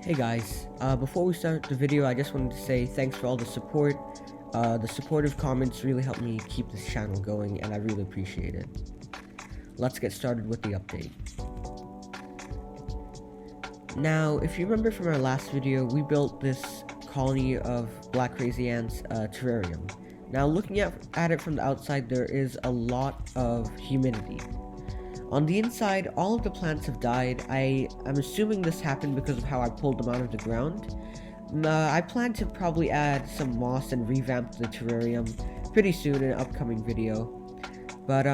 Hey guys, before we start the video, I just wanted to say thanks for all the support. The supportive comments really help me keep this channel going, and I really appreciate it. Let's get started with the update. Now, if you remember from our last video, we built this colony of black crazy ants terrarium. Now, looking at it from the outside, there is a lot of humidity. On the inside, all of the plants have died. I'm assuming this happened because of how I pulled them out of the ground. I plan to probably add some moss and revamp the terrarium pretty soon in an upcoming video. But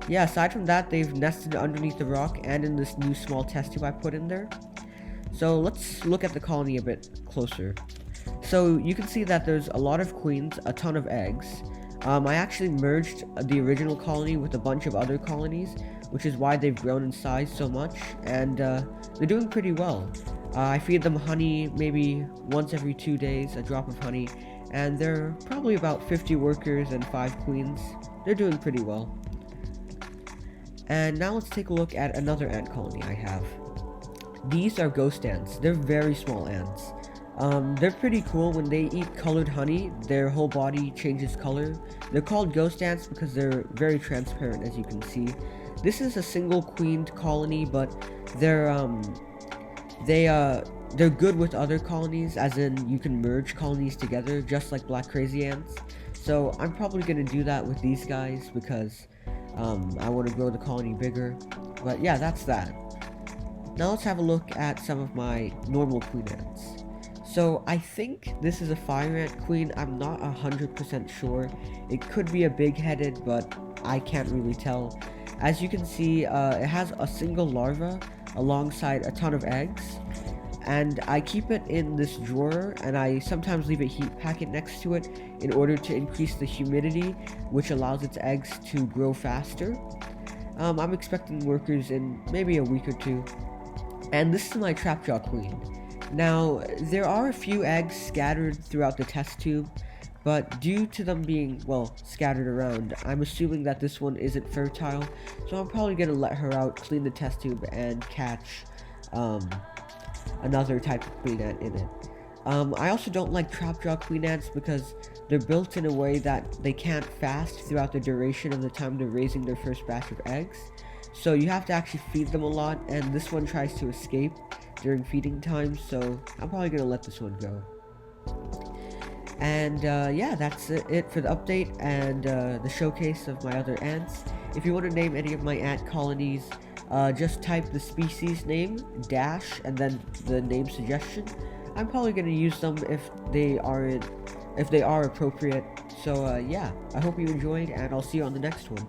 yeah, aside from that, they've nested underneath the rock and in this new small test tube I put in there. So let's look at the colony a bit closer. So you can see that there's a lot of queens, a ton of eggs. I actually merged the original colony with a bunch of other colonies, which is why they've grown in size so much, and they're doing pretty well. I feed them honey maybe once every 2 days, a drop of honey, and there are probably about 50 workers and 5 queens. They're doing pretty well. And now let's take a look at another ant colony I have. These are ghost ants. They're very small ants. They're pretty cool. When they eat colored honey, their whole body changes color. They're called ghost ants because they're very transparent, as you can see. This is a single queened colony, but they're good with other colonies, as in you can merge colonies together, just like black crazy ants. So I'm probably gonna do that with these guys because I want to grow the colony bigger. But yeah, that's that. Now let's have a look at some of my normal queen ants. So I think this is a fire ant queen. I'm not 100% sure. It could be a big-headed, but I can't really tell. As you can see, it has a single larva alongside a ton of eggs, and I keep it in this drawer, and I sometimes leave a heat packet next to it in order to increase the humidity, which allows its eggs to grow faster. I'm expecting workers in maybe a week or 2. And this is my trapjaw queen. Now, there are a few eggs scattered throughout the test tube, but due to them being, well, scattered around, I'm assuming that this one isn't fertile, so I'm probably going to let her out, clean the test tube, and catch another type of queen ant in it. I also don't like trapjaw queen ants because they're built in a way that they can't fast throughout the duration of the time they're raising their first batch of eggs. So you have to actually feed them a lot, and this one tries to escape during feeding time, so I'm probably going to let this one go. And yeah, that's it for the update and the showcase of my other ants. If you want to name any of my ant colonies, just type the species name, dash, and then the name suggestion. I'm probably going to use them if they are appropriate. So yeah, I hope you enjoyed, and I'll see you on the next one.